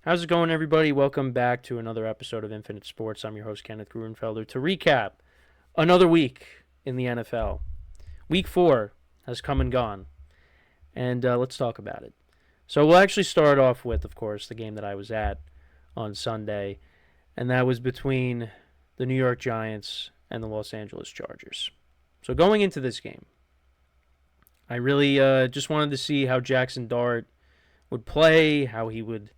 How's it going, everybody? Welcome back to another episode of Infinite Sports. I'm your host, Kenneth Gruenfelder. To recap, another week in the NFL. Week 4 has come and gone, and let's talk about it. So we'll actually start off with, of course, the game that I was at on Sunday, and that was between the New York Giants and the Los Angeles Chargers. So going into this game, I really just wanted to see how Jaxson Dart would play, how he would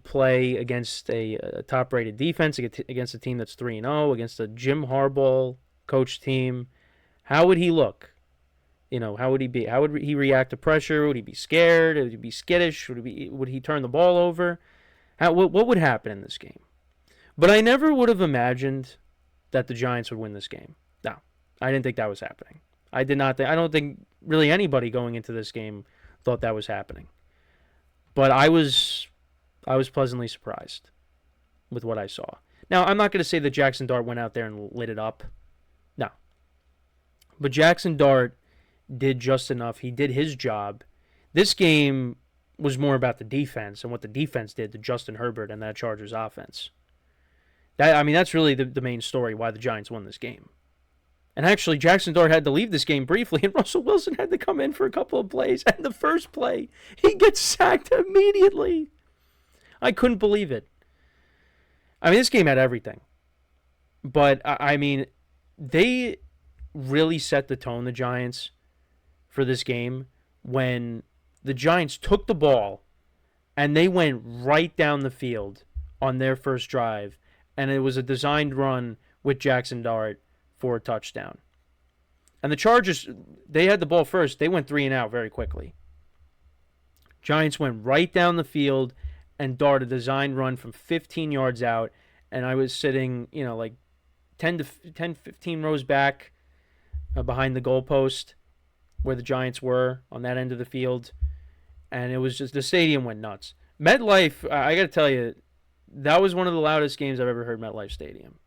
play against a top-rated defense, against a team that's 3-0, against a Jim Harbaugh coach team. How would he look? How would he be? How would he react to pressure? Would he be scared? Would he be skittish? Would he turn the ball over? What would happen in this game? But I never would have imagined that the Giants would win this game. No, I didn't think that was happening. I did not think. I don't think really anybody going into this game thought that was happening. But I was pleasantly surprised with what I saw. Now, I'm not going to say that Jaxson Dart went out there and lit it up. No. But Jaxson Dart did just enough. He did his job. This game was more about the defense and what the defense did to Justin Herbert and that Chargers offense. That's really the main story why the Giants won this game. And actually, Jaxson Dart had to leave this game briefly, and Russell Wilson had to come in for a couple of plays. And the first play, he gets sacked immediately. I couldn't believe it. This game had everything. But, they really set the tone, the Giants, for this game when the Giants took the ball and they went right down the field on their first drive. And it was a designed run with Jaxson Dart for a touchdown. And the Chargers, they had the ball first. They went 3 and out very quickly. Giants went right down the field and Dart a design run from 15 yards out. And I was sitting, like 10, 15 rows back behind the goalpost where the Giants were on that end of the field. And it was just, the stadium went nuts. MetLife, I got to tell you, that was one of the loudest games I've ever heard MetLife Stadium.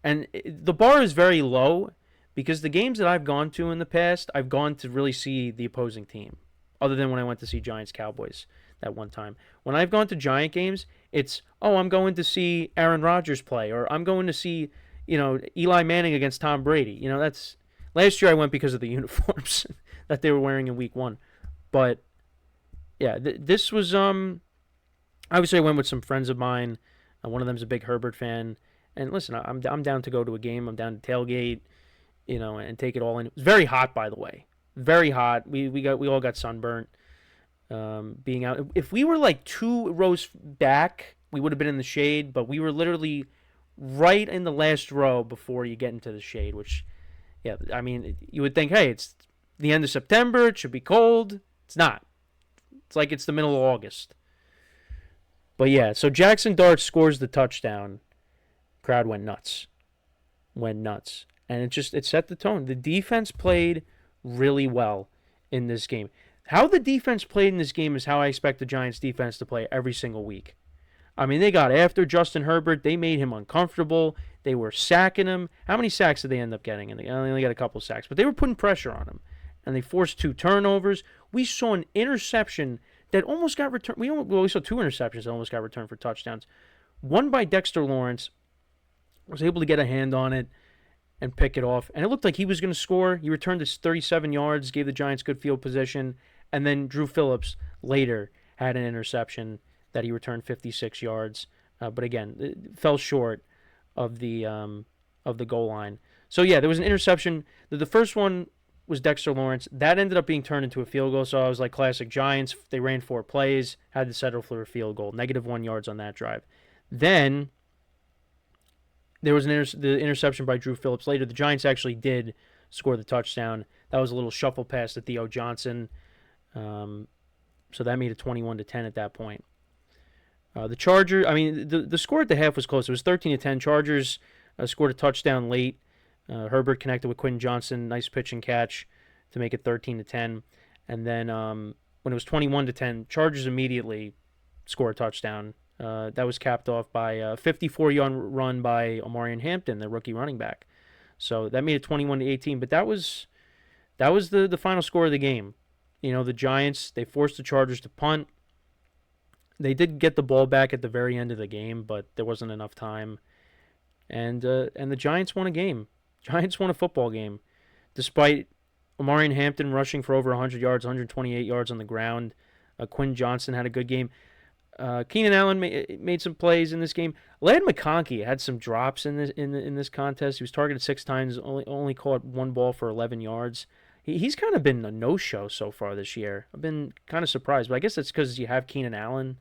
And the bar is very low because the games that I've gone to in the past, I've gone to really see the opposing team, other than when I went to see Giants-Cowboys that one time. When I've gone to Giant games, it's, I'm going to see Aaron Rodgers play, or I'm going to see, Eli Manning against Tom Brady. That's last year I went because of the uniforms that they were wearing in week 1. But, yeah, this was, obviously I went with some friends of mine. One of them's a big Herbert fan. And listen, I'm down to go to a game. I'm down to tailgate, and take it all in. It was very hot, by the way. Very hot. We all got sunburnt being out. If we were like 2 rows back, we would have been in the shade. But we were literally right in the last row before you get into the shade. Which, yeah, you would think, hey, it's the end of September. It should be cold. It's not. It's like it's the middle of August. But yeah, so Jaxson Dart scores the touchdown. Crowd went nuts. And it set the tone. The defense played really well in this game. How the defense played in this game is how I expect the Giants defense to play every single week. They got after Justin Herbert. They made him uncomfortable. They were sacking him. How many sacks did they end up getting? And they only got a couple sacks, but they were putting pressure on him. And they forced 2 turnovers. We saw an interception that almost got returned. We saw 2 interceptions that almost got returned for touchdowns. One by Dexter Lawrence. Was able to get a hand on it and pick it off. And it looked like he was going to score. He returned his 37 yards, gave the Giants good field position. And then Drew Phillips later had an interception that he returned 56 yards. But again, it fell short of the goal line. So, yeah, there was an interception. The first one was Dexter Lawrence. That ended up being turned into a field goal. So I was like, classic Giants. They ran 4 plays, had to settle for a field goal. -1 yards on that drive. Then there was the interception by Drew Phillips later. The Giants actually did score the touchdown. That was a little shuffle pass to Theo Johnson. So that made it 21-10 at that point. The Chargers, the score at the half was close. It was 13-10. Chargers scored a touchdown late. Herbert connected with Quentin Johnson. Nice pitch and catch to make it 13-10. And then when it was 21-10, Chargers immediately score a touchdown. That was capped off by a 54-yard run by Omarion Hampton, the rookie running back. So that made it 21-18. But that was the final score of the game. The Giants, they forced the Chargers to punt. They did get the ball back at the very end of the game, but there wasn't enough time. And the Giants won a game. Giants won a football game, despite Omarion Hampton rushing for over 100 yards, 128 yards on the ground. Quinn Johnson had a good game. Keenan Allen made some plays in this game. Ladd McConkey had some drops in this contest. He was targeted 6 times, only caught one ball for 11 yards. He's kind of been a no-show so far this year. I've been kind of surprised, but I guess that's because you have Keenan Allen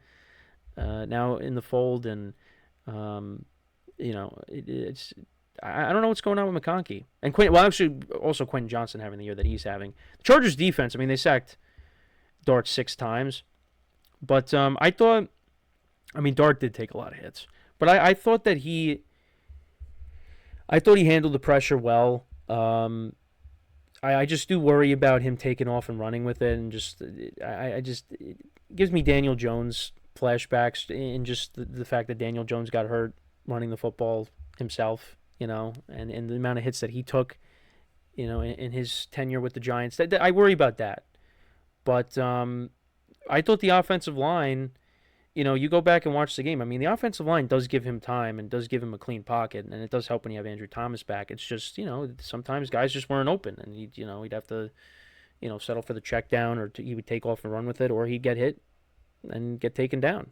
now in the fold, and it's I don't know what's going on with McConkey and Quinn. Well, actually, also Quinn Johnson having the year that he's having. The Chargers defense. I mean, they sacked Dart 6 times. But Dart did take a lot of hits. But I thought that he handled the pressure well. I just do worry about him taking off and running with it, and it gives me Daniel Jones flashbacks, in just the fact that Daniel Jones got hurt running the football himself, and the amount of hits that he took, in his tenure with the Giants. I worry about that. But I thought the offensive line, you go back and watch the game. I mean, the offensive line does give him time and does give him a clean pocket, and it does help when you have Andrew Thomas back. It's just, sometimes guys just weren't open, and he'd have to, settle for the check down, or he would take off and run with it, or he'd get hit and get taken down.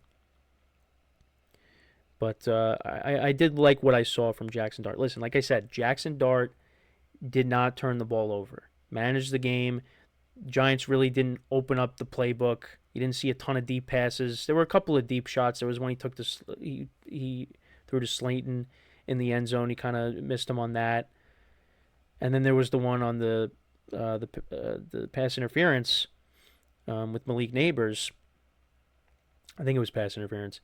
But I did like what I saw from Jaxson Dart. Listen, like I said, Jaxson Dart did not turn the ball over. Managed the game. Giants really didn't open up the playbook. You didn't see a ton of deep passes. There were a couple of deep shots. There was one he threw to Slayton in the end zone. He kind of missed him on that. And then there was the one on the pass interference with Malik Neighbors. I think it was pass interference.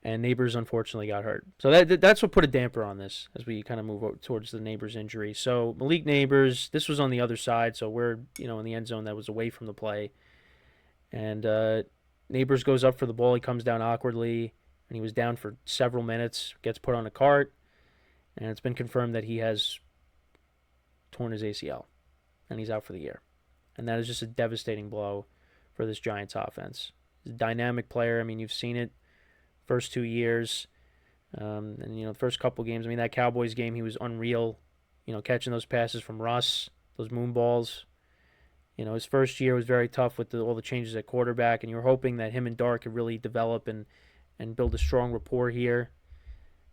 And Neighbors unfortunately got hurt. So that's what put a damper on this as we kind of move towards the Neighbors injury. So Malik Neighbors, this was on the other side, so we're in the end zone that was away from the play. And Neighbors goes up for the ball. He comes down awkwardly, and he was down for several minutes, gets put on a cart, and it's been confirmed that he has torn his ACL, and he's out for the year. And that is just a devastating blow for this Giants offense. He's a dynamic player. I mean, you've seen it first 2 years, and the first couple games. I mean, that Cowboys game, he was unreal. Catching those passes from Russ, those moon balls. His first year was very tough with all the changes at quarterback, and you were hoping that him and Dart could really develop and build a strong rapport here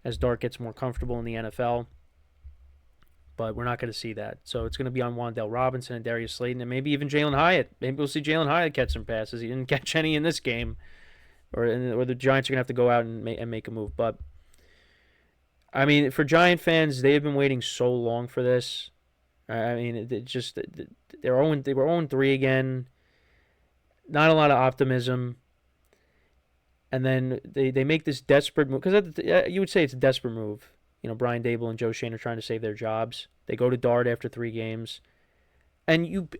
as Dart gets more comfortable in the NFL. But we're not going to see that. So it's going to be on Wan'Dale Robinson and Darius Slayton, and maybe even Jalen Hyatt. Maybe we'll see Jalen Hyatt catch some passes. He didn't catch any in this game. Or the Giants are going to have to go out and make a move. But, I mean, for Giant fans, they have been waiting so long for this. I mean, it just they were 0-3 again. Not a lot of optimism. And then they make this desperate move. Because you would say it's a desperate move. Brian Daboll and Joe Schoen are trying to save their jobs. They go to Dart after 3 games. And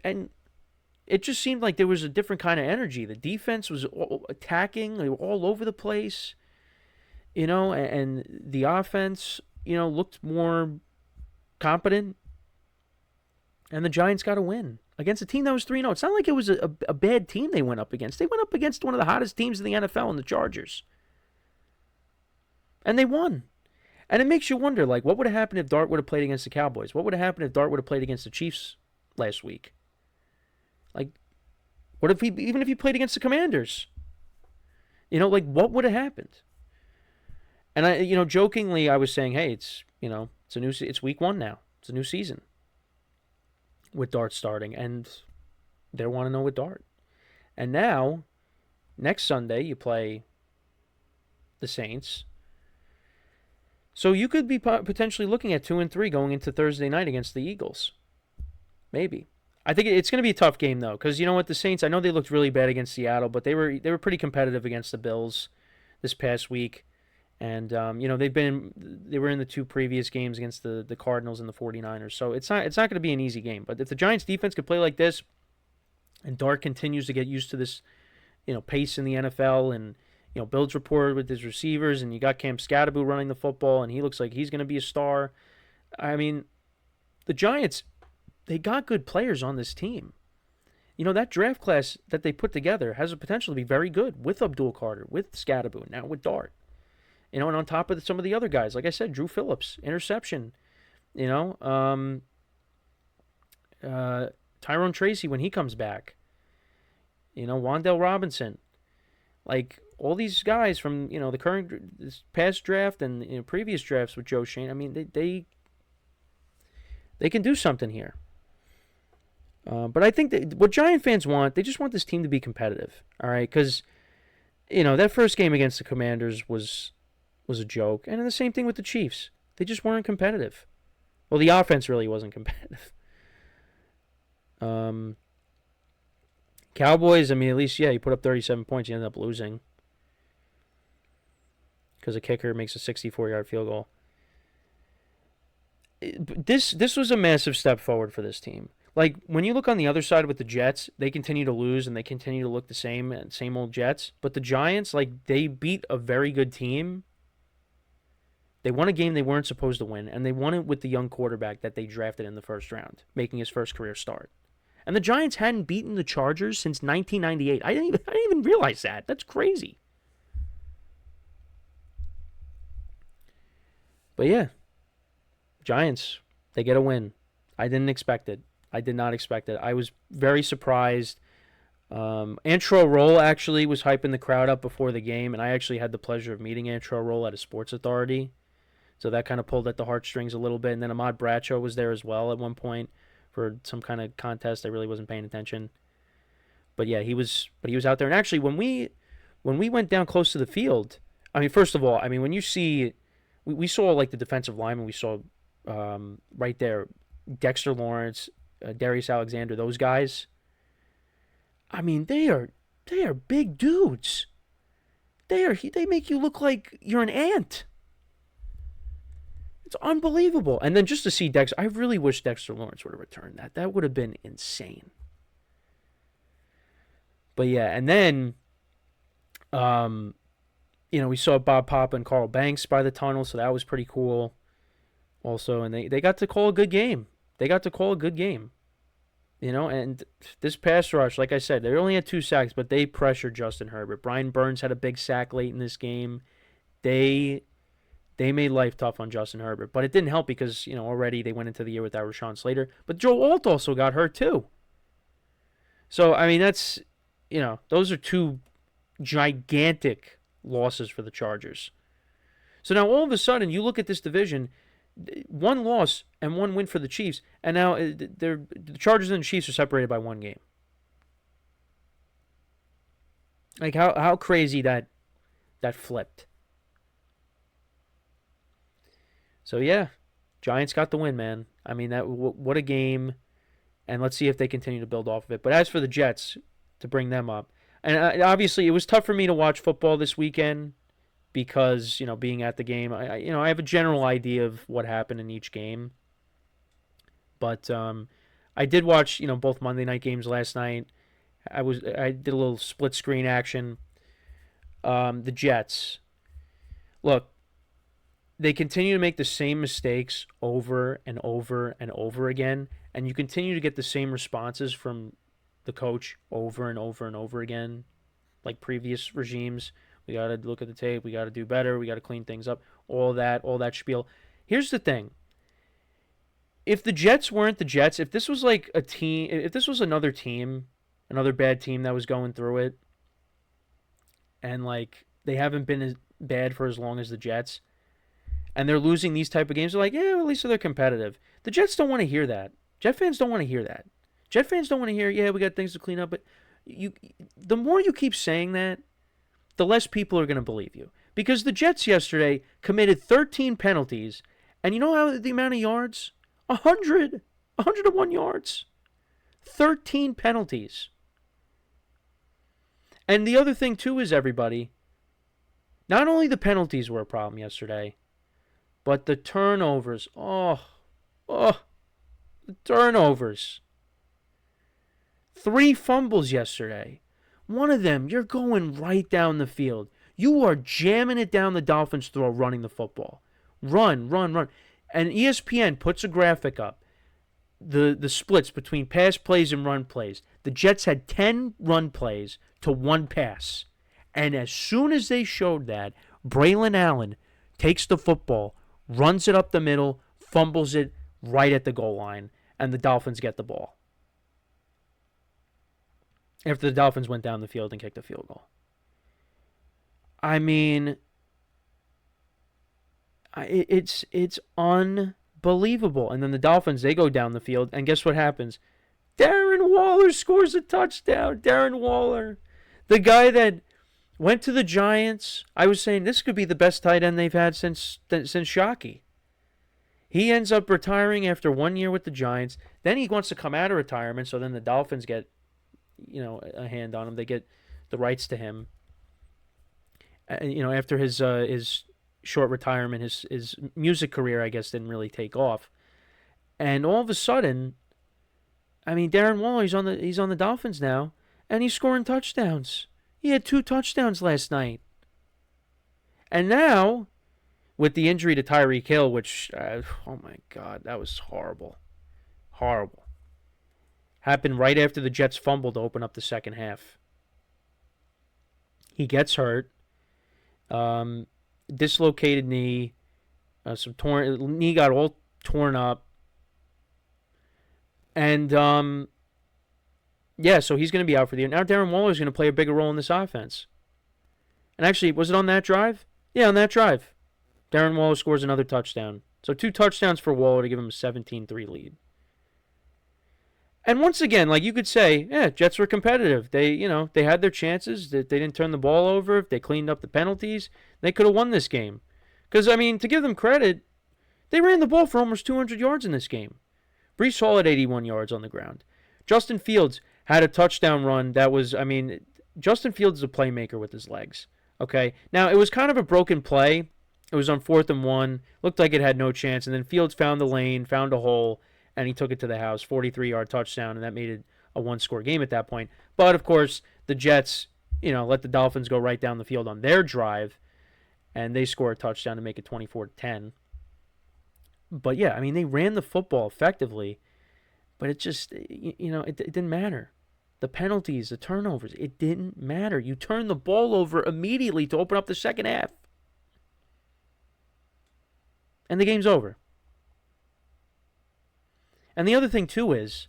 it just seemed like there was a different kind of energy. The defense was attacking. They were all over the place, and the offense, looked more competent. And the Giants got a win against a team that was 3-0. It's not like it was a bad team they went up against. They went up against one of the hottest teams in the NFL in the Chargers. And they won. And it makes you wonder, what would have happened if Dart would have played against the Cowboys? What would have happened if Dart would have played against the Chiefs last week? What if even if he played against the Commanders? What would have happened? And I, jokingly, I was saying, hey, it's it's week 1 now. It's a new season with Dart starting, and they want to know with Dart. And now, next Sunday, you play the Saints. So you could be potentially looking at 2-3 going into Thursday night against the Eagles. Maybe. I think it's going to be a tough game, though, because you know what, the Saints, I know they looked really bad against Seattle, but they were pretty competitive against the Bills this past week. And, they were in the 2 previous games against the Cardinals and the 49ers. So it's not going to be an easy game. But if the Giants defense could play like this, and Dart continues to get used to this, pace in the NFL, and, builds rapport with his receivers, and you got Cam Scatterbo running the football, and he looks like he's going to be a star. I mean, the Giants, they got good players on this team. That draft class that they put together has a potential to be very good with Abdul Carter, with Scatterboon, now with Dart. And on top of some of the other guys, like I said, Drew Phillips, interception. You know, Tyrone Tracy when he comes back. Wan'Dale Robinson. Like, all these guys from, the current, this past draft and previous drafts with Joe Shane, I mean, they can do something here. But I think that what Giant fans want, they just want this team to be competitive, all right? Because, that first game against the Commanders was a joke. And the same thing with the Chiefs. They just weren't competitive. Well, the offense really wasn't competitive. Cowboys, I mean, at least, he put up 37 points. He ended up losing because a kicker makes a 64-yard field goal. This was a massive step forward for this team. Like, when you look on the other side with the Jets, they continue to lose and they continue to look the same old Jets. But the Giants, like, they beat a very good team. They won a game they weren't supposed to win, and they won it with the young quarterback that they drafted in the first round, making his first career start. And the Giants hadn't beaten the Chargers since 1998. I didn't even realize that. That's crazy. But yeah, Giants, they get a win. I didn't expect it. I did not expect it. I was very surprised. Antro Roll actually was hyping the crowd up before the game, and I actually had the pleasure of meeting Antro Roll at a sports authority. So that kind of pulled at the heartstrings a little bit. And then Ahmad Bradshaw was there as well at one point for some kind of contest. I really wasn't paying attention. But yeah, he was out there. And actually, when we went down close to the field, I mean, first of all, I mean, when you see, we saw like the defensive lineman, we saw right there, Dexter Lawrence, Darius Alexander, those guys. I mean, they are big dudes. They make you look like you're an ant. It's unbelievable. And then just to see Dexter, I really wish Dexter Lawrence would have returned that. That would have been insane. But yeah, and then, we saw Bob Papa and Carl Banks by the tunnel, so that was pretty cool. Also, and they got to call a good game. And this pass rush, like I said, they only had 2 sacks, but they pressured Justin Herbert. Brian Burns had a big sack late in this game. They made life tough on Justin Herbert, but it didn't help because, already they went into the year without Rashawn Slater. But Joe Alt also got hurt too. So, I mean, that's, those are 2 gigantic losses for the Chargers. So now all of a sudden you look at this division, 1 loss and 1 win for the Chiefs, and now the Chargers and the Chiefs are separated by 1 game. Like how crazy that flipped. So yeah, Giants got the win, man. I mean, what a game, and let's see if they continue to build off of it. But as for the Jets, to bring them up, and obviously it was tough for me to watch football this weekend because being at the game, I have a general idea of what happened in each game. But I did watch both Monday night games last night. I did a little split screen action. The Jets, look, they continue to make the same mistakes over and over and over again, and you continue to get the same responses from the coach over and over and over again, like previous regimes. We got to look at the tape. We got to do better. We got to clean things up. All that spiel. Here's the thing. If the Jets weren't the Jets, if this was like a team, if this was another team, another bad team that was going through it, and like they haven't been as bad for as long as the Jets, and they're losing these type of games, they're like, yeah, well, at least they're competitive. The Jets don't want to hear that. Jet fans don't want to hear that. Jet fans don't want to hear, yeah, we got things to clean up. But the more you keep saying that, the less people are going to believe you. Because the Jets yesterday committed 13 penalties, and you know how the amount of yards? 101 yards. 13 penalties. And the other thing, too, is everybody, not only the penalties were a problem yesterday, but the turnovers. The turnovers. 3 fumbles yesterday. One of them, you're going right down the field. You are jamming it down the Dolphins' throat running the football. Run. And ESPN puts a graphic up. the splits between pass plays and run plays. The Jets had 10 run plays to 1 pass. And as soon as they showed that, Braylon Allen takes the football, runs it up the middle, fumbles it right at the goal line, and the Dolphins get the ball. After the Dolphins went down the field and kicked a field goal. I mean, it's unbelievable. And then the Dolphins, they go down the field, and guess what happens? Darren Waller scores a touchdown. Darren Waller, the guy that went to the Giants. I was saying this could be the best tight end they've had since Shockey. He ends up retiring after 1 year with the Giants. Then he wants to come out of retirement, so then the Dolphins get, a hand on him. They get the rights to him. After his short retirement, his music career, I guess, didn't really take off. And all of a sudden, I mean, Darren Waller, he's on the Dolphins now, and he's scoring touchdowns. He had 2 touchdowns last night. And now, with the injury to Tyreek Hill, which, oh my God, that was horrible. Horrible. Happened right after the Jets fumbled to open up the second half. He gets hurt. Dislocated knee. Knee got all torn up. And, so he's going to be out for the year. Now Darren Waller is going to play a bigger role in this offense. And actually, was it on that drive? Yeah, on that drive. Darren Waller scores another touchdown. So 2 touchdowns for Waller to give him a 17-3 lead. And once again, like you could say, yeah, Jets were competitive. They had their chances. They didn't turn the ball over. If they cleaned up the penalties, they could have won this game. Because, I mean, to give them credit, they ran the ball for almost 200 yards in this game. Breece Hall had 81 yards on the ground. Justin Fields had a touchdown run that was, Justin Fields is a playmaker with his legs. Okay? Now, it was kind of a broken play. It was on 4th and 1. Looked like it had no chance. And then Fields found the lane, found a hole, and he took it to the house. 43-yard touchdown, and that made it a 1-score game at that point. But, of course, the Jets, let the Dolphins go right down the field on their drive, and they score a touchdown to make it 24-10. But, yeah, they ran the football effectively, but it just, it didn't matter. The penalties, the turnovers, it didn't matter. You turned the ball over immediately to open up the second half. And the game's over. And the other thing, too, is,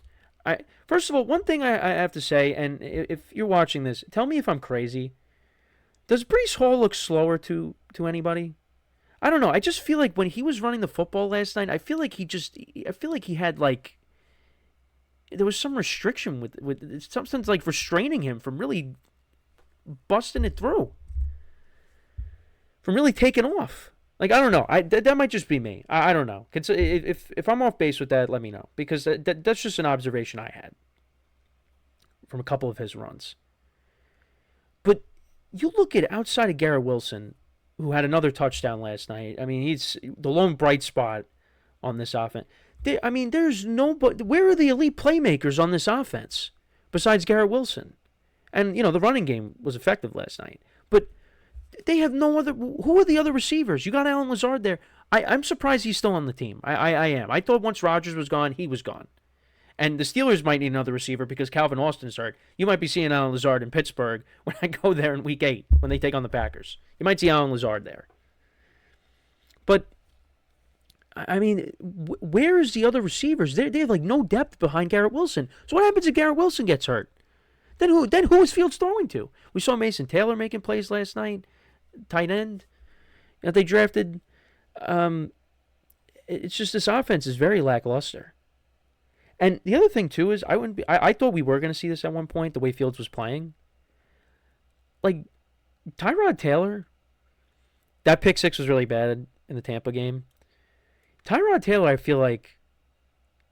first of all, one thing I have to say, and if you're watching this, tell me if I'm crazy. Does Breece Hall look slower to anybody? I don't know. I just feel like when he was running the football last night, I feel like he had, like, there was some restriction with something's like restraining him from really busting it through, from really taking off. Like, I don't know. That might just be me. I don't know. If I'm off base with that, let me know. Because that's just an observation I had from a couple of his runs. But you look at outside of Garrett Wilson, who had another touchdown last night. He's the lone bright spot on this offense. There's nobody. Where are the elite playmakers on this offense besides Garrett Wilson? And, the running game was effective last night. But they have no other. Who are the other receivers? You got Allen Lazard there. I'm surprised he's still on the team. I am. I thought once Rodgers was gone, he was gone. And the Steelers might need another receiver because Calvin Austin's hurt. You might be seeing Allen Lazard in Pittsburgh when I go there in Week 8 when they take on the Packers. You might see Allen Lazard there. But, where is the other receivers? They have, like, no depth behind Garrett Wilson. So what happens if Garrett Wilson gets hurt? Then who is Fields throwing to? We saw Mason Taylor making plays last night. Tight end. They drafted. It's just this offense is very lackluster. And the other thing too is I thought we were going to see this at one point, the way Fields was playing. Like, Tyrod Taylor, that pick six was really bad in the Tampa game. Tyrod Taylor, I feel like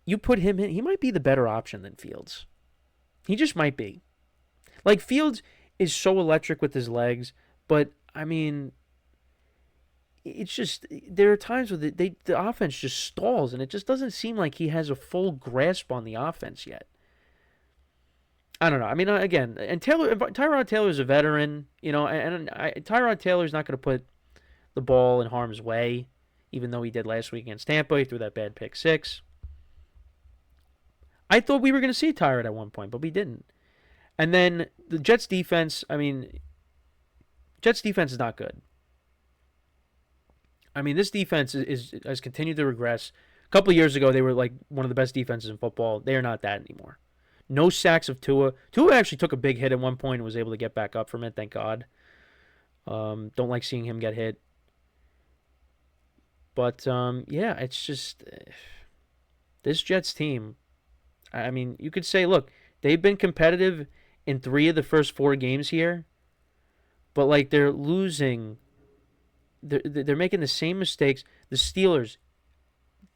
you put him in, he might be the better option than Fields. He just might be. Like, Fields is so electric with his legs, but it's just, there are times where the offense just stalls, and it just doesn't seem like he has a full grasp on the offense yet. I don't know. Again, and Tyrod Taylor's a veteran, and Tyrod Taylor's not going to put the ball in harm's way, even though he did last week against Tampa. He threw that bad pick six. I thought we were going to see Tyrod at one point, but we didn't. And then the Jets defense, I mean, Jets defense is not good. I mean, this defense has continued to regress. A couple of years ago, they were like one of the best defenses in football. They are not that anymore. No sacks of Tua. Tua actually took a big hit at one point and was able to get back up from it, thank God. Don't like seeing him get hit. But, yeah, it's just this Jets team. I mean, you could say, look, they've been competitive in 3 of the first 4 games here, but, like, they're losing. They're making the same mistakes. The Steelers,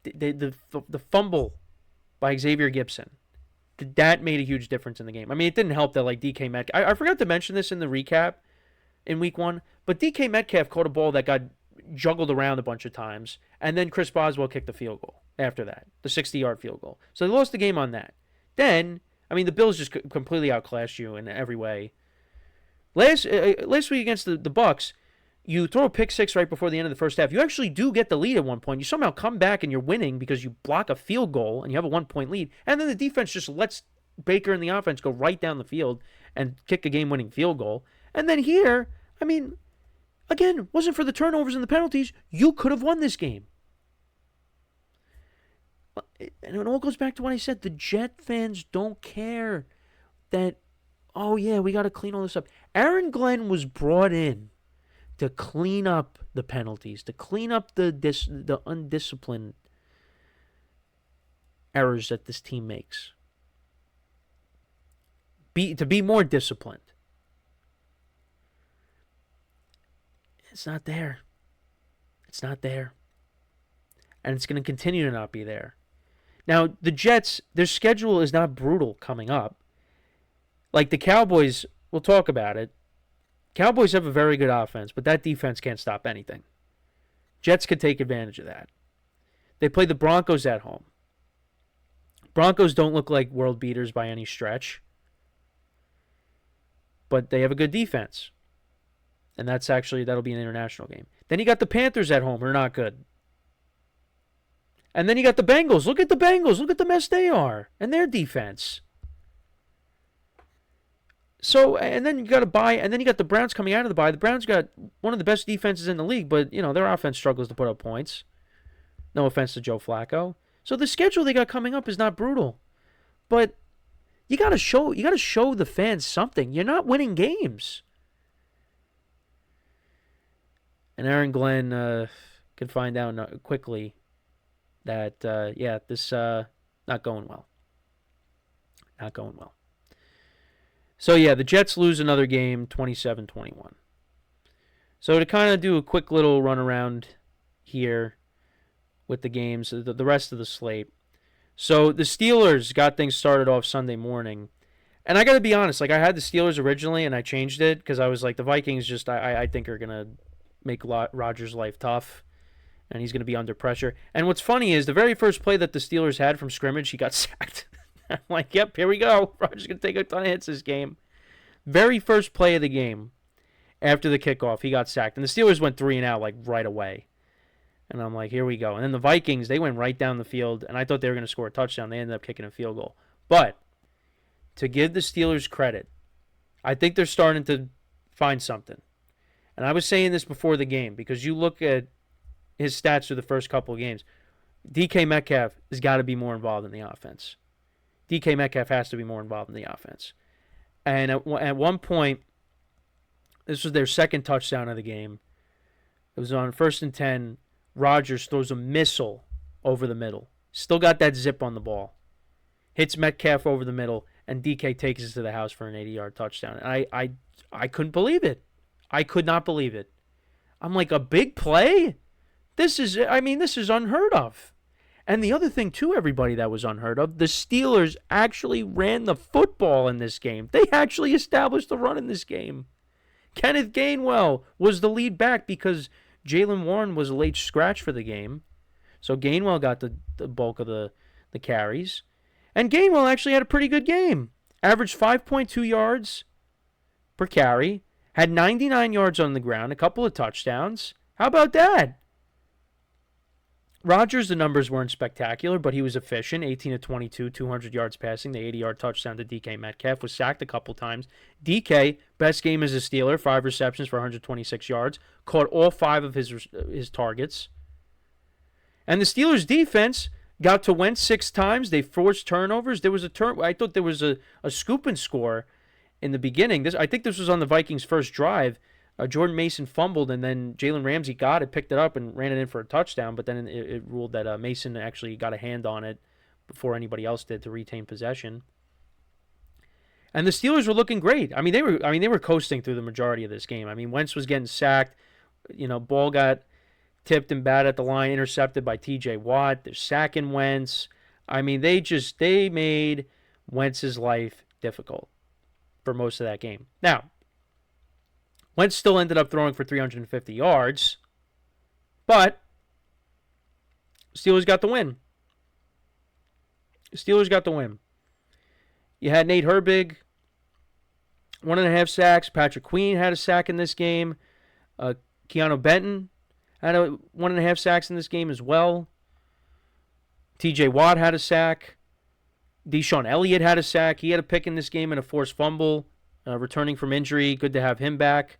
the fumble by Xavier Gibson, that made a huge difference in the game. I mean, it didn't help that, like, DK Metcalf. I forgot to mention this in the recap in week 1, but DK Metcalf caught a ball that got juggled around a bunch of times, and then Chris Boswell kicked the field goal after that, the 60-yard field goal. So they lost the game on that. Then, I mean, the Bills just completely outclassed you in every way. Last week against the Bucs, you throw a pick six right before the end of the first half. You actually do get the lead at one point. You somehow come back and you're winning because you block a field goal and you have a 1-point lead. And then the defense just lets Baker and the offense go right down the field and kick a game-winning field goal. And then here, I mean, again, wasn't for the turnovers and the penalties, you could have won this game. And it all goes back to what I said. The Jet fans don't care that, oh, yeah, we got to clean all this up. Aaron Glenn was brought in to clean up the penalties, to clean up the undisciplined errors that this team makes. To be more disciplined. It's not there. It's not there. And it's going to continue to not be there. Now, the Jets, their schedule is not brutal coming up. Like the Cowboys, we'll talk about it. Cowboys have a very good offense, but that defense can't stop anything. Jets could take advantage of that. They play the Broncos at home. Broncos don't look like world beaters by any stretch, but they have a good defense. And that'll be an international game. Then you got the Panthers at home, who are not good. And then you got the Bengals. Look at the Bengals. Look at the mess they are. And their defense. So, and then you got a bye, and then you got the Browns coming out of the bye. The Browns got one of the best defenses in the league, but, their offense struggles to put up points. No offense to Joe Flacco. So the schedule they got coming up is not brutal. But you got to show the fans something. You're not winning games. And Aaron Glenn could find out quickly that, this not going well. Not going well. So, yeah, the Jets lose another game, 27-21. So to kind of do a quick little run around here with the games, the rest of the slate. So the Steelers got things started off Sunday morning. And I got to be honest, like I had the Steelers originally and I changed it because I was like, the Vikings just, I think are going to make Rodgers' life tough. And he's going to be under pressure. And what's funny is the very first play that the Steelers had from scrimmage, he got sacked. I'm like, yep, here we go. Rodgers going to take a ton of hits this game. Very first play of the game, after the kickoff, he got sacked. And the Steelers went 3-and-out like right away. And I'm like, here we go. And then the Vikings, they went right down the field. And I thought they were going to score a touchdown. They ended up kicking a field goal. But to give the Steelers credit, I think they're starting to find something. And I was saying this before the game because you look at his stats through the first couple of games. DK Metcalf has got to be more involved in the offense. DK Metcalf has to be more involved in the offense. And at one point, this was their second touchdown of the game. It was on 1st and 10. Rodgers throws a missile over the middle. Still got that zip on the ball. Hits Metcalf over the middle, and DK takes it to the house for an 80-yard touchdown. And I couldn't believe it. I could not believe it. I'm like, a big play? This is unheard of. And the other thing, too, everybody, that was unheard of, the Steelers actually ran the football in this game. They actually established the run in this game. Kenneth Gainwell was the lead back because Jaylen Warren was a late scratch for the game. So Gainwell got the bulk of the carries. And Gainwell actually had a pretty good game. Averaged 5.2 yards per carry. Had 99 yards on the ground, a couple of touchdowns. How about that? Rodgers, the numbers weren't spectacular, but he was efficient. 18 to 22, 200 yards passing, the 80-yard touchdown to DK Metcalf. Was sacked a couple times. DK, best game as a Steeler, 5 receptions for 126 yards. Caught all 5 of his targets. And the Steelers' defense got to Wentz 6 times. They forced turnovers. There was I thought there was a scoop and score in the beginning. I think this was on the Vikings' first drive. Jordan Mason fumbled, and then Jalen Ramsey got it, picked it up, and ran it in for a touchdown. But then it ruled that Mason actually got a hand on it before anybody else did to retain possession. And the Steelers were looking great. I mean, they were coasting through the majority of this game. I mean, Wentz was getting sacked. Ball got tipped and batted at the line, intercepted by T.J. Watt. They're sacking Wentz. I mean, they made Wentz's life difficult for most of that game. Now, Wentz still ended up throwing for 350 yards, but Steelers got the win. You had Nate Herbig, 1.5 sacks. Patrick Queen had a sack in this game. Keanu Benton had 1.5 sacks in this game as well. T.J. Watt had a sack. Deshaun Elliott had a sack. He had a pick in this game and a forced fumble, returning from injury. Good to have him back.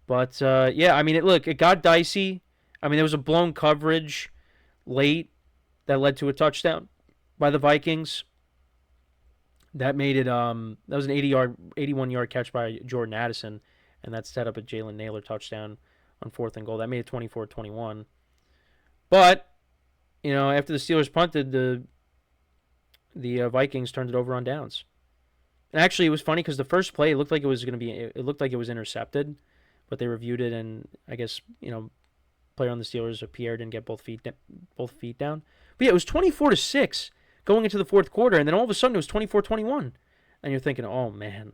But, I mean, it got dicey. I mean, there was a blown coverage late that led to a touchdown by the Vikings. That made it, that was an 81-yard catch by Jordan Addison, and that set up a Jalen Naylor touchdown on 4th and goal. That made it 24-21. But, after the Steelers punted, the Vikings turned it over on downs. And actually, it was funny because the first play, it looked like it was intercepted. But they reviewed it, and I guess, player on the Steelers, Pierre, didn't get both feet down. But yeah, it was 24-6 going into the fourth quarter, and then all of a sudden it was 24-21. And you're thinking, oh, man.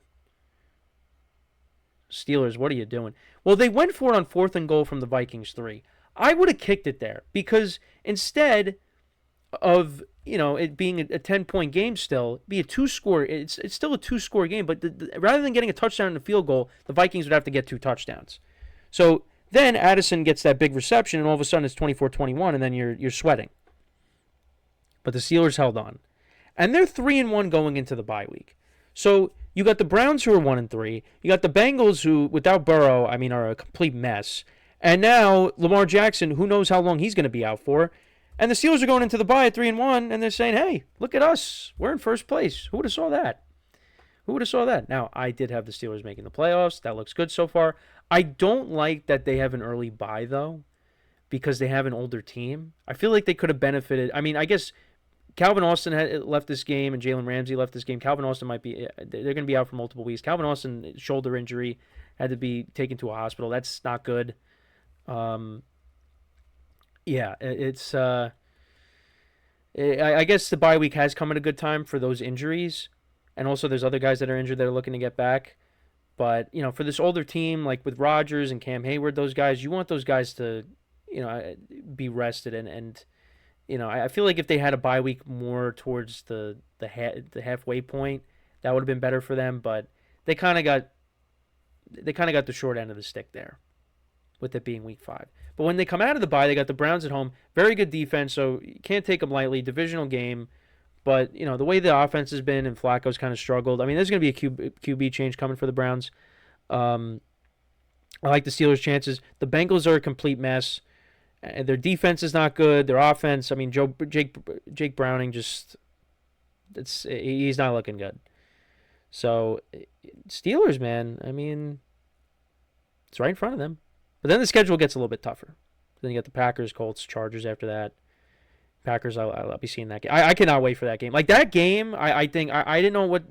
Steelers, what are you doing? Well, they went for it on 4th and goal from the Vikings 3. I would have kicked it there, because instead of, it being a 10-point game still, be a 2-score, it's still a 2-score game, but rather than getting a touchdown and a field goal, the Vikings would have to get 2 touchdowns. So then Addison gets that big reception, and all of a sudden it's 24-21, and then you're sweating. But the Steelers held on. And they're 3-1 going into the bye week. So you got the Browns, who are 1-3. You got the Bengals, who, without Burrow, I mean, are a complete mess. And now Lamar Jackson, who knows how long he's going to be out for. And the Steelers are going into the bye at 3-1, and they're saying, hey, look at us. We're in first place. Who would have saw that? Now, I did have the Steelers making the playoffs. That looks good so far. I don't like that they have an early bye, though, because they have an older team. I feel like they could have benefited. I mean, I guess Calvin Austin had left this game, and Jalen Ramsey left this game. Calvin Austin they're going to be out for multiple weeks. Calvin Austin, shoulder injury, had to be taken to a hospital. That's not good. Yeah, it's I guess the bye week has come at a good time for those injuries, and also there's other guys that are injured that are looking to get back. But for this older team, like with Rodgers and Cam Hayward, those guys, you want those guys to be rested, and I feel like if they had a bye week more towards the halfway point, that would have been better for them. But they kind of got the short end of the stick there, with it being week 5. But when they come out of the bye, they got the Browns at home. Very good defense, so you can't take them lightly. Divisional game. But, the way the offense has been and Flacco's kind of struggled, I mean, there's going to be a QB change coming for the Browns. I like the Steelers' chances. The Bengals are a complete mess. Their defense is not good. Their offense, I mean, Jake Browning he's not looking good. So, Steelers, man, I mean, it's right in front of them. But then the schedule gets a little bit tougher. Then you got the Packers, Colts, Chargers after that. Packers, I'll be seeing that game. I cannot wait for that game. Like, that game, I think, I didn't know what...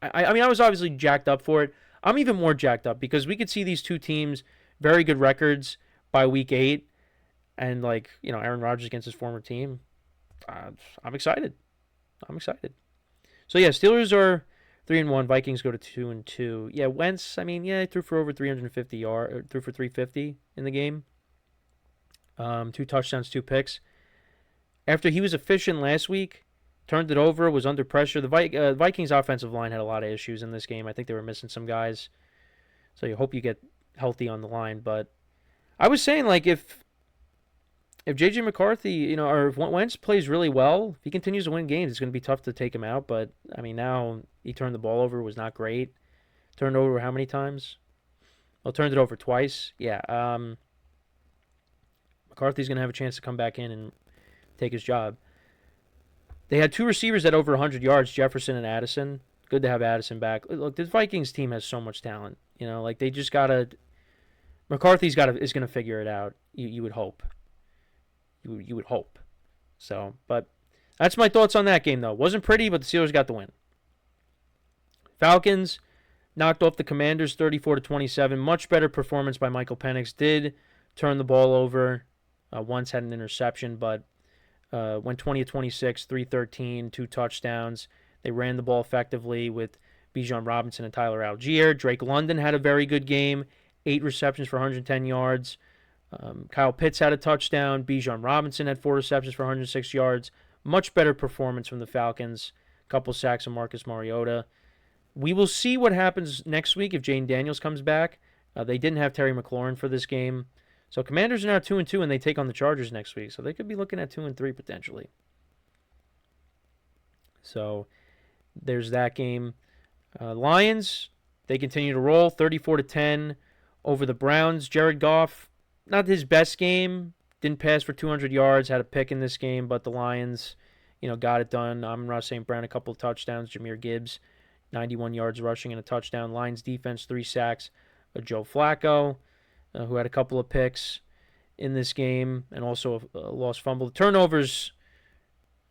I mean, I was obviously jacked up for it. I'm even more jacked up because we could see these two teams, very good records by week 8. And, like, Aaron Rodgers against his former team. I'm excited. So, yeah, Steelers are 3-1. Vikings go to 2-2. Yeah, Wentz, I mean, he threw for over 350 yards, threw for 350 in the game. 2 touchdowns, 2 picks. After he was efficient last week, turned it over, was under pressure. The Vikings offensive line had a lot of issues in this game. I think they were missing some guys. So you hope you get healthy on the line. But I was saying, like, if if J.J. McCarthy, or if Wentz plays really well, if he continues to win games, it's going to be tough to take him out. But, I mean, now he turned the ball over, was not great. Turned over how many times? Well, turned it over twice. Yeah. McCarthy's going to have a chance to come back in and take his job. They had two receivers at over 100 yards, Jefferson and Addison. Good to have Addison back. Look, the Vikings team has so much talent. They just got to. McCarthy's is going to figure it out. You would hope. You would hope. So, but that's my thoughts on that game, though. Wasn't pretty, but the Steelers got the win. Falcons knocked off the Commanders 34-27. Much better performance by Michael Penix. Did turn the ball over. Once had an interception, but went 20-26, 313, 2 touchdowns. They ran the ball effectively with Bijan Robinson and Tyler Algier. Drake London had a very good game. 8 receptions for 110 yards. Kyle Pitts had a touchdown. Bijan Robinson had 4 receptions for 106 yards. Much better performance from the Falcons. A couple sacks of Marcus Mariota. We will see what happens next week if Jane Daniels comes back. They didn't have Terry McLaurin for this game. So Commanders are now 2-2, and they take on the Chargers next week. So they could be looking at 2-3 potentially. So there's that game. Lions, they continue to roll 34-10 over the Browns. Jared Goff, not his best game. Didn't pass for 200 yards. Had a pick in this game, but the Lions, got it done. Amon-Ra St. Brown, a couple of touchdowns. Jahmyr Gibbs, 91 yards rushing and a touchdown. Lions defense, 3 sacks. Joe Flacco, who had a couple of picks in this game and also a lost fumble. The turnovers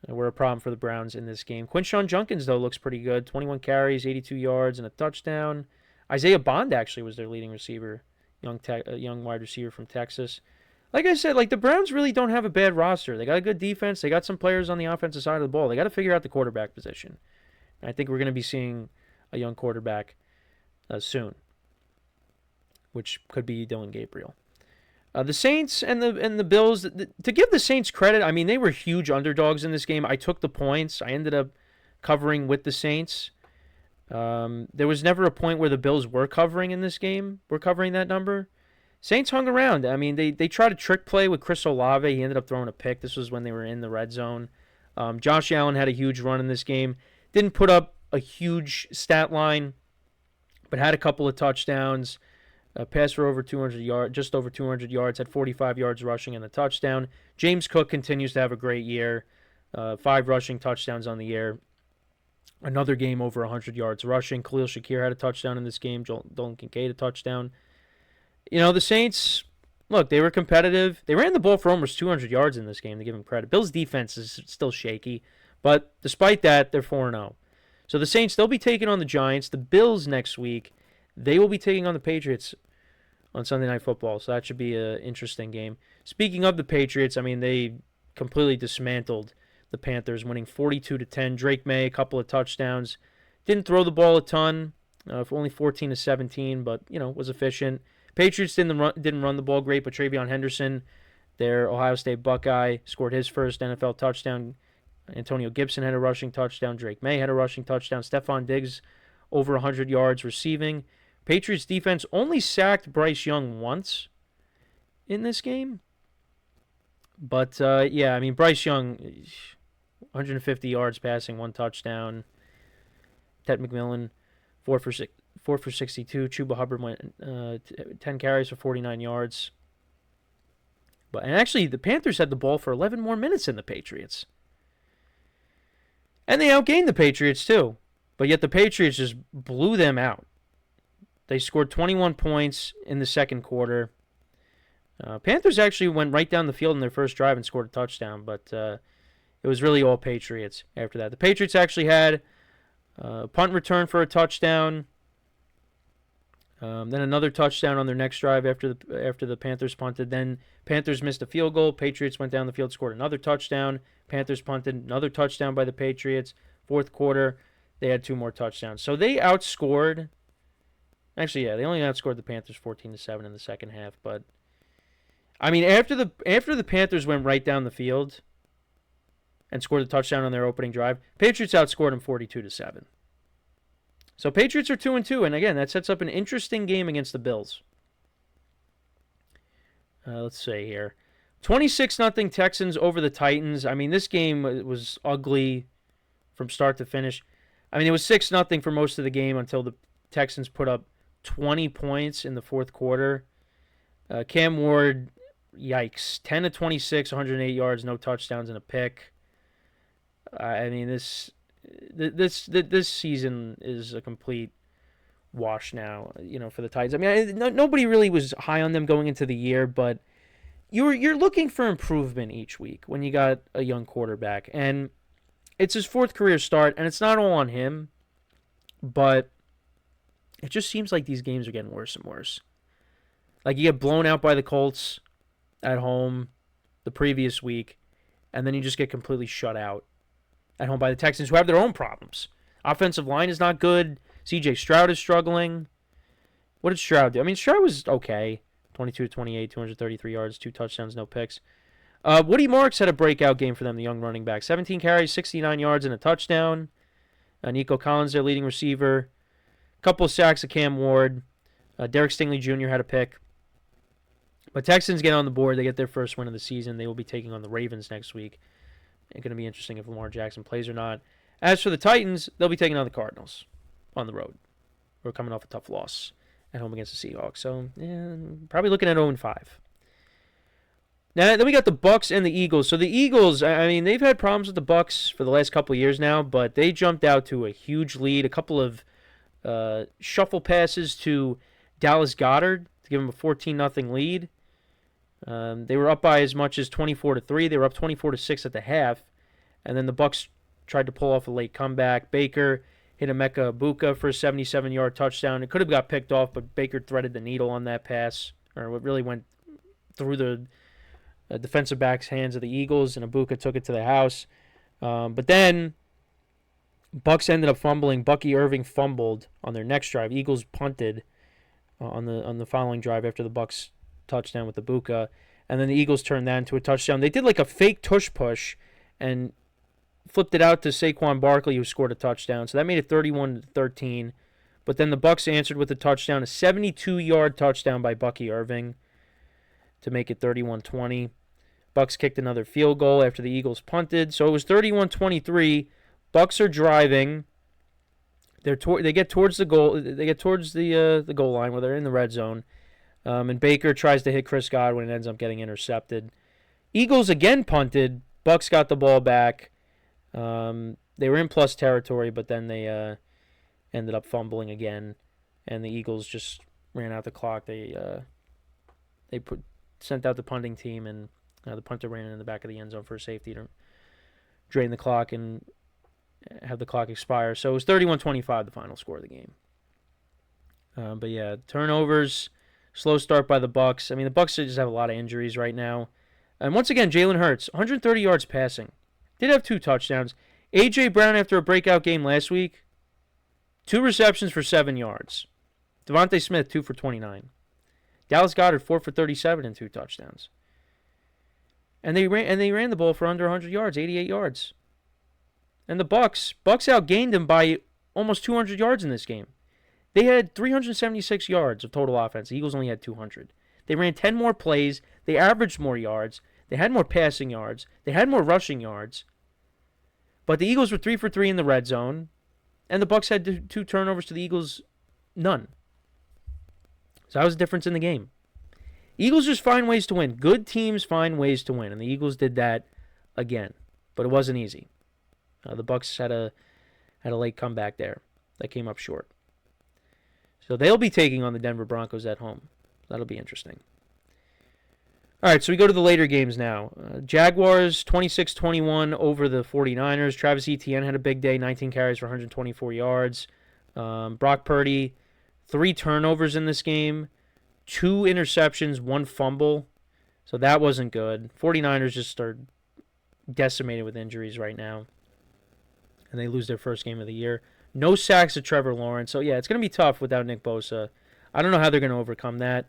were a problem for the Browns in this game. Quinshon Judkins, though, looks pretty good. 21 carries, 82 yards, and a touchdown. Isaiah Bond actually was their leading receiver, young wide receiver from Texas. Like I said, the Browns really don't have a bad roster. They got a good defense. They got some players on the offensive side of the ball. They got to figure out the quarterback position. And I think we're going to be seeing a young quarterback soon, which could be Dylan Gabriel. The Saints and the Bills, to give the Saints credit, I mean, they were huge underdogs in this game. I took the points. I ended up covering with the Saints. There was never a point where the Bills were covering in this game. We're covering that number. Saints hung around. I mean, they tried a trick play with Chris Olave. He ended up throwing a pick. This was when they were in the red zone. Josh Allen had a huge run in this game. Didn't put up a huge stat line, but had a couple of touchdowns. Passed for over 200 yards, just over 200 yards, had 45 yards rushing and a touchdown. James Cook continues to have a great year. 5 rushing touchdowns on the year. Another game over 100 yards rushing. Khalil Shakir had a touchdown in this game. Dalton Kincaid a touchdown. The Saints, look, they were competitive. They ran the ball for almost 200 yards in this game, to give them credit. Bills' defense is still shaky, but despite that, they're 4-0. So the Saints, they'll be taking on the Giants. The Bills next week, they will be taking on the Patriots on Sunday Night Football, so that should be an interesting game. Speaking of the Patriots, I mean, they completely dismantled the Panthers, winning 42-10. Drake May, a couple of touchdowns. Didn't throw the ball a ton, for only 14-17, but, was efficient. Patriots didn't run the ball great, but Travion Henderson, their Ohio State Buckeye, scored his first NFL touchdown. Antonio Gibson had a rushing touchdown. Drake May had a rushing touchdown. Stephon Diggs, over 100 yards receiving. Patriots defense only sacked Bryce Young once in this game. But, yeah, I mean, Bryce Young, 150 yards passing, 1 touchdown. Ted McMillan, 4 for 62. Chuba Hubbard went 10 carries for 49 yards. And actually, the Panthers had the ball for 11 more minutes than the Patriots. And they outgained the Patriots, too. But yet the Patriots just blew them out. They scored 21 points in the second quarter. Panthers actually went right down the field in their first drive and scored a touchdown, but it was really all Patriots after that. The Patriots actually had a punt return for a touchdown, then another touchdown on their next drive after the Panthers punted. Then Panthers missed a field goal. Patriots went down the field, scored another touchdown. Panthers punted, another touchdown by the Patriots. Fourth quarter, they had 2 more touchdowns. So they outscored. Actually, yeah, they only outscored the Panthers 14-7 in the second half. But I mean, after the Panthers went right down the field and scored a touchdown on their opening drive, Patriots outscored them 42-7. So Patriots are 2-2, and again, that sets up an interesting game against the Bills. Let's see here. 26-0 Texans over the Titans. I mean, this game was ugly from start to finish. I mean, it was 6-0 for most of the game until the Texans put up 20 points in the fourth quarter. Cam Ward, yikes, 10 of 26, 108 yards, no touchdowns, and a pick. I mean, this season is a complete wash now, for the Titans. I mean, nobody really was high on them going into the year, but you're looking for improvement each week when you got a young quarterback, and it's his fourth career start, and it's not all on him, but it just seems like these games are getting worse and worse. Like, you get blown out by the Colts at home the previous week, and then you just get completely shut out at home by the Texans, who have their own problems. Offensive line is not good. C.J. Stroud is struggling. What did Stroud do? I mean, Stroud was okay. 22-28, 233 yards, 2 touchdowns, no picks. Woody Marks had a breakout game for them, the young running back. 17 carries, 69 yards, and a touchdown. Nico Collins, their leading receiver. A couple of sacks of Cam Ward. Derek Stingley Jr. had a pick. But Texans get on the board. They get their first win of the season. They will be taking on the Ravens next week. It's going to be interesting if Lamar Jackson plays or not. As for the Titans, they'll be taking on the Cardinals on the road. We're coming off a tough loss at home against the Seahawks. So, probably looking at 0-5. Now, then we got the Bucks and the Eagles. So the Eagles, I mean, they've had problems with the Bucks for the last couple of years now, but they jumped out to a huge lead. A couple of shuffle passes to Dallas Goedert to give them a 14-0 lead. They were up by as much as 24-3. They were up 24-6 at the half, and then the Bucks tried to pull off a late comeback. Baker hit Emeka Egbuka for a 77-yard touchdown. It could have got picked off, but Baker threaded the needle on that pass, or what really went through the defensive back's hands of the Eagles, and Egbuka took it to the house. But then Bucks ended up fumbling. Bucky Irving fumbled on their next drive. Eagles punted on the following drive after the Bucks touchdown with Egbuka, and then the Eagles turned that into a touchdown. They did like a fake tush push and flipped it out to Saquon Barkley, who scored a touchdown. So that made it 31-13. But then the Bucks answered with a touchdown, a 72-yard touchdown by Bucky Irving to make it 31-20. Bucks kicked another field goal after the Eagles punted. So it was 31-23. Bucks are driving. They get towards the goal. They get towards the goal line where they're in the red zone. And Baker tries to hit Chris Godwin and ends up getting intercepted. Eagles again punted. Bucks got the ball back. They were in plus territory, but then they ended up fumbling again, and the Eagles just ran out the clock. They sent out the punting team, and the punter ran in the back of the end zone for a safety to drain the clock and have the clock expire. So it was 31-25, the final score of the game. But yeah, turnovers, slow start by the Bucks. I mean, the Bucks just have a lot of injuries right now. And once again, Jalen Hurts, 130 yards passing. Did have 2 touchdowns. A.J. Brown, after a breakout game last week, 2 receptions for 7 yards. Devontae Smith, 2 for 29. Dallas Goedert, 4 for 37 and 2 touchdowns. And they ran the ball for under 100 yards, 88 yards. And the Bucks outgained them by almost 200 yards in this game. They had 376 yards of total offense. The Eagles only had 200. They ran 10 more plays. They averaged more yards. They had more passing yards. They had more rushing yards. But the Eagles were 3 for 3 in the red zone. And the Bucks had 2 turnovers to the Eagles, none. So that was the difference in the game. Eagles just find ways to win. Good teams find ways to win. And the Eagles did that again. But it wasn't easy. The Bucks had a late comeback there that came up short. So they'll be taking on the Denver Broncos at home. That'll be interesting. All right, so we go to the later games now. Jaguars 26-21 over the 49ers. Travis Etienne had a big day, 19 carries for 124 yards. Brock Purdy, 3 turnovers in this game, 2 interceptions, 1 fumble. So that wasn't good. 49ers just are decimated with injuries right now. And they lose their first game of the year. No sacks of Trevor Lawrence. So, yeah, it's going to be tough without Nick Bosa. I don't know how they're going to overcome that.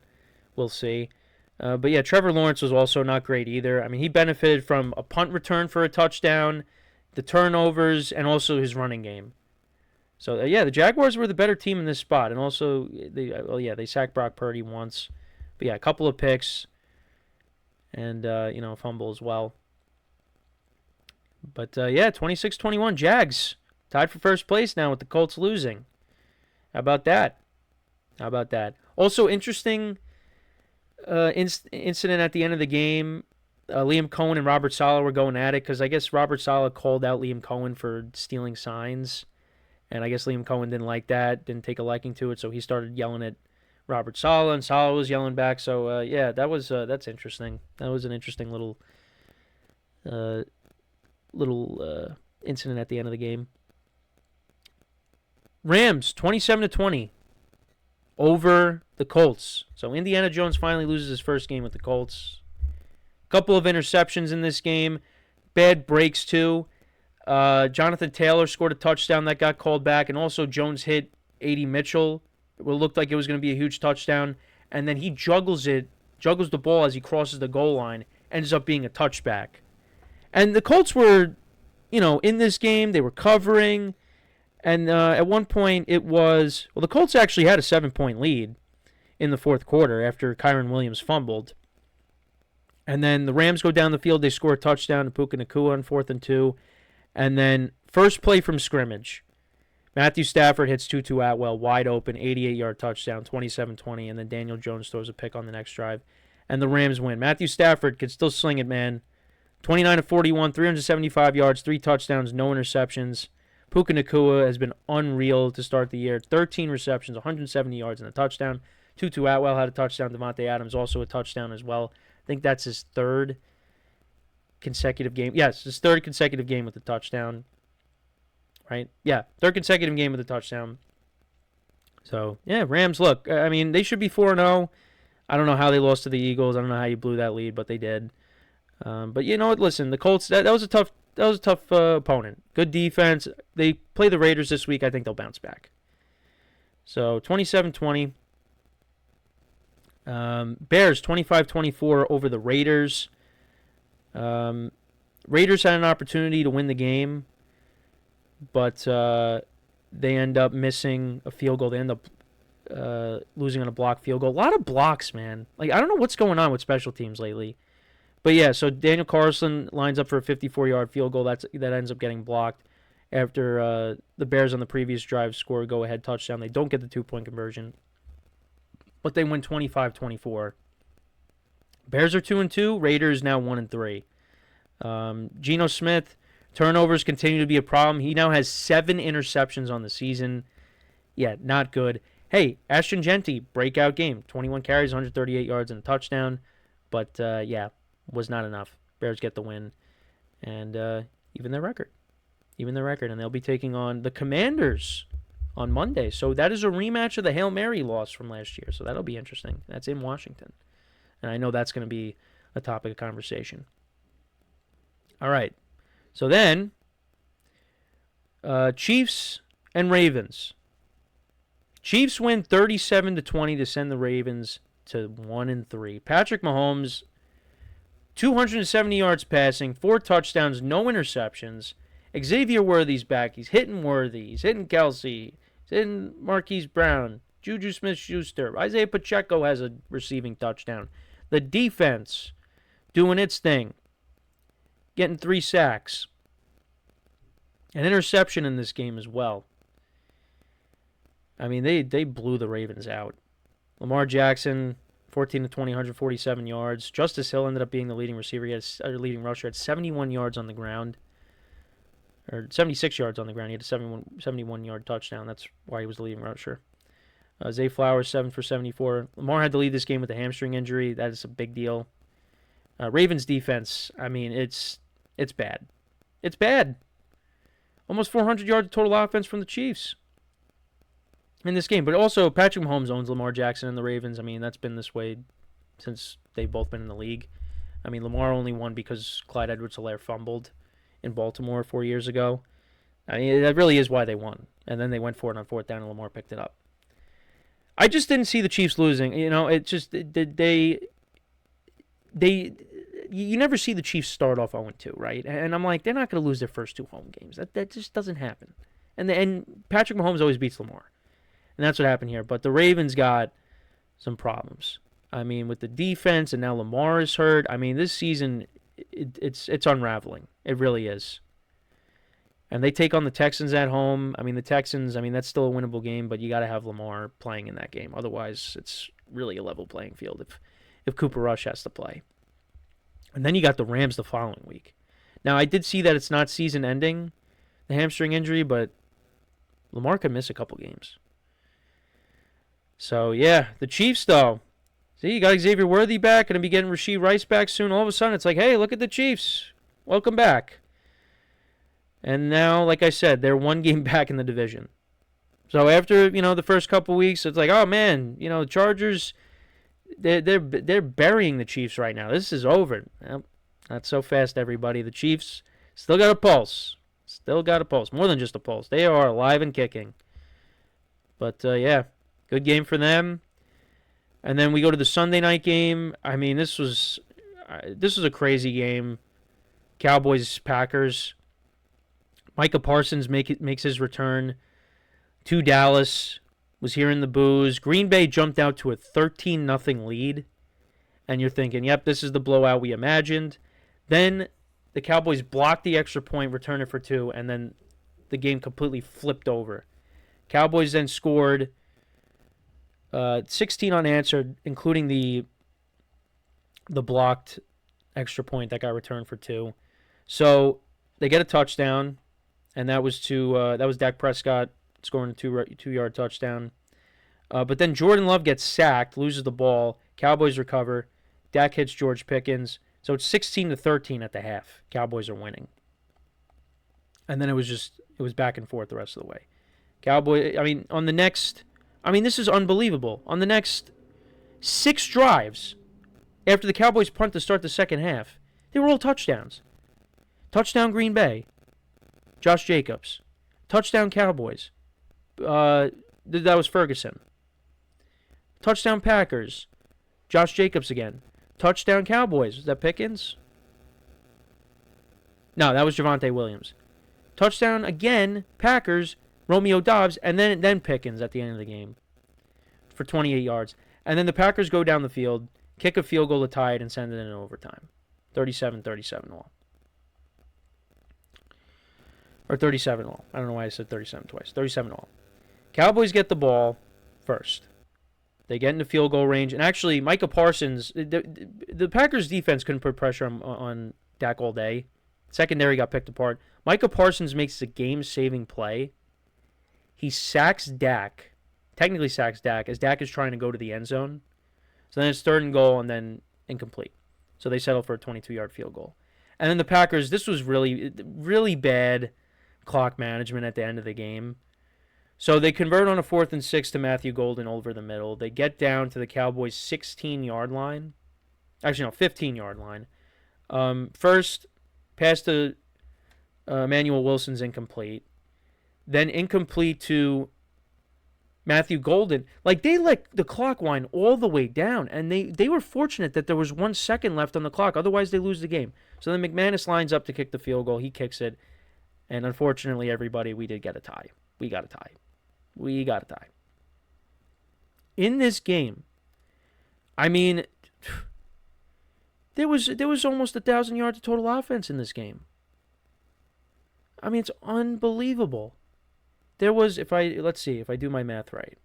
We'll see. But, yeah, Trevor Lawrence was also not great either. I mean, he benefited from a punt return for a touchdown, the turnovers, and also his running game. So, yeah, the Jaguars were the better team in this spot. And also, they sacked Brock Purdy once. But, yeah, a couple of picks. and a fumble as well. But yeah, 26-21 Jags tied for first place now with the Colts losing. How about that? Also interesting incident at the end of the game. Liam Cohen and Robert Saleh were going at it because I guess Robert Saleh called out Liam Cohen for stealing signs. And I guess Liam Cohen didn't like that, didn't take a liking to it, so he started yelling at Robert Saleh, and Saleh was yelling back. So yeah, that's interesting. That was an interesting little incident at the end of the game. Rams 27-20 over the Colts. So Indiana Jones finally loses his first game with the Colts. Couple of interceptions in this game, bad breaks too. Jonathan Taylor scored a touchdown that got called back, and also Jones hit A.D. Mitchell. It looked like it was going to be a huge touchdown, and then he juggles the ball as he crosses the goal line, ends up being a touchback. And the Colts were, in this game, they were covering, and at one point the Colts actually had a 7-point lead in the fourth quarter after Kyron Williams fumbled. And then the Rams go down the field, they score a touchdown to Puka Nacua on 4th and 2. And then first play from scrimmage, Matthew Stafford hits Tutu Atwell wide open, 88-yard touchdown, 27-20, and then Daniel Jones throws a pick on the next drive, and the Rams win. Matthew Stafford can still sling it, man. 29-41, 375 yards, 3 touchdowns, no interceptions. Puka Nacua has been unreal to start the year. 13 receptions, 170 yards, and a touchdown. Tutu Atwell had a touchdown. Devontae Adams also a touchdown as well. I think that's his third consecutive game. Yes, his third consecutive game with a touchdown. Right? Yeah, third consecutive game with a touchdown. So, yeah, Rams, look, I mean, they should be 4-0. I don't know how they lost to the Eagles. I don't know how you blew that lead, but they did. But you know what? Listen, the Colts, that was a tough opponent. Good defense. They play the Raiders this week. I think they'll bounce back. So, 27-20. Bears, 25-24 over the Raiders. Raiders had an opportunity to win the game, but they end up missing a field goal. They end up losing on a blocked field goal. A lot of blocks, man. Like, I don't know what's going on with special teams lately. But yeah, so Daniel Carlson lines up for a 54-yard field goal. That ends up getting blocked after the Bears on the previous drive score a go-ahead touchdown. They don't get the 2-point conversion, but they win 25-24. Bears are 2-2. Raiders now 1-3. Geno Smith, turnovers continue to be a problem. He now has 7 interceptions on the season. Yeah, not good. Hey, Ashton Genty, breakout game. 21 carries, 138 yards, and a touchdown. But, yeah, was not enough. Bears get the win. And even their record. And they'll be taking on the Commanders on Monday. So that is a rematch of the Hail Mary loss from last year. So that'll be interesting. That's in Washington. And I know that's going to be a topic of conversation. All right. So then, Chiefs and Ravens. Chiefs win 37-20 to send the Ravens to 1-3. Patrick Mahomes, 270 yards passing, 4 touchdowns, no interceptions. Xavier Worthy's back. He's hitting Worthy. He's hitting Kelsey. He's hitting Marquise Brown. Juju Smith-Schuster. Isaiah Pacheco has a receiving touchdown. The defense doing its thing. Getting 3 sacks. An interception in this game as well. I mean, they blew the Ravens out. Lamar Jackson, 14-20, 147 yards. Justice Hill ended up being the leading receiver. He had leading rusher. Had 71 yards on the ground. Or 76 yards on the ground. He had a 71-yard touchdown. That's why he was the leading rusher. Zay Flowers, 7 for 74. Lamar had to leave this game with a hamstring injury. That is a big deal. Ravens defense, I mean, it's bad. It's bad. Almost 400 yards total offense from the Chiefs in this game. But also, Patrick Mahomes owns Lamar Jackson and the Ravens. I mean, that's been this way since they've both been in the league. I mean, Lamar only won because Clyde Edwards-Helaire fumbled in Baltimore 4 years ago. I mean, that really is why they won. And then they went for it on 4th down, and Lamar picked it up. I just didn't see the Chiefs losing. You know, it just you never see the Chiefs start off 0-2, right? And I'm like, they're not going to lose their first 2 home games. That just doesn't happen. And Patrick Mahomes always beats Lamar. And that's what happened here. But the Ravens got some problems. I mean, with the defense, and now Lamar is hurt. I mean, this season, it's unraveling. It really is. And they take on the Texans at home. I mean, the Texans, I mean, that's still a winnable game, but you got to have Lamar playing in that game. Otherwise, it's really a level playing field if Cooper Rush has to play. And then you got the Rams the following week. Now, I did see that it's not season-ending, the hamstring injury, but Lamar could miss a couple games. So, yeah, the Chiefs, though. See, you got Xavier Worthy back, going to be getting Rashee Rice back soon. All of a sudden, it's like, hey, look at the Chiefs. Welcome back. And now, like I said, they're one game back in the division. So after, the first couple weeks, it's like, oh, man, the Chargers, they're burying the Chiefs right now. This is over. Well, not so fast, everybody. The Chiefs still got a pulse. Still got a pulse. More than just a pulse. They are alive and kicking. But, yeah, good game for them. And then we go to the Sunday night game. I mean, this was a crazy game. Cowboys-Packers. Micah Parsons makes his return to Dallas. Was hearing the boos. Green Bay jumped out to a 13-0 lead. And you're thinking, yep, this is the blowout we imagined. Then the Cowboys blocked the extra point, returned it for 2, and then the game completely flipped over. Cowboys then scored 16 unanswered, including the blocked extra point that got returned for 2. So they get a touchdown, and that was Dak Prescott scoring a 2-yard touchdown. But then Jordan Love gets sacked, loses the ball. Cowboys recover. Dak hits George Pickens. So it's 16-13 at the half. Cowboys are winning. And then it was back and forth the rest of the way. This is unbelievable. On the next 6 drives, after the Cowboys punt to start the second half, they were all touchdowns. Touchdown Green Bay. Josh Jacobs. Touchdown Cowboys. That was Ferguson. Touchdown Packers. Josh Jacobs again. Touchdown Cowboys. Was that Pickens? No, that was Javonte Williams. Touchdown again, Packers, Romeo Doubs, and then Pickens at the end of the game for 28 yards. And then the Packers go down the field, kick a field goal to tie it, and send it in overtime. 37-37 all. Or 37 all. I don't know why I said 37 twice. 37 all. Cowboys get the ball first. They get into field goal range. And actually, Micah Parsons, the Packers defense couldn't put pressure on Dak all day. Secondary got picked apart. Micah Parsons makes a game-saving play. He sacks Dak, technically sacks Dak, as Dak is trying to go to the end zone. So then it's 3rd and goal and then incomplete. So they settle for a 22-yard field goal. And then the Packers, this was really, really bad clock management at the end of the game. So they convert on a 4th and 6 to Matthew Golden over the middle. They get down to the Cowboys' 16-yard line. Actually, no, 15-yard line. First, pass to Emmanuel Wilson's incomplete. Then incomplete to Matthew Golden. Like, they let the clock wind all the way down, and they were fortunate that there was 1 second left on the clock. Otherwise, they lose the game. So then McManus lines up to kick the field goal. He kicks it. And unfortunately, everybody, we did get a tie. We got a tie. In this game, I mean, there was almost 1,000 yards of total offense in this game. I mean, it's unbelievable. There was, if I do my math right,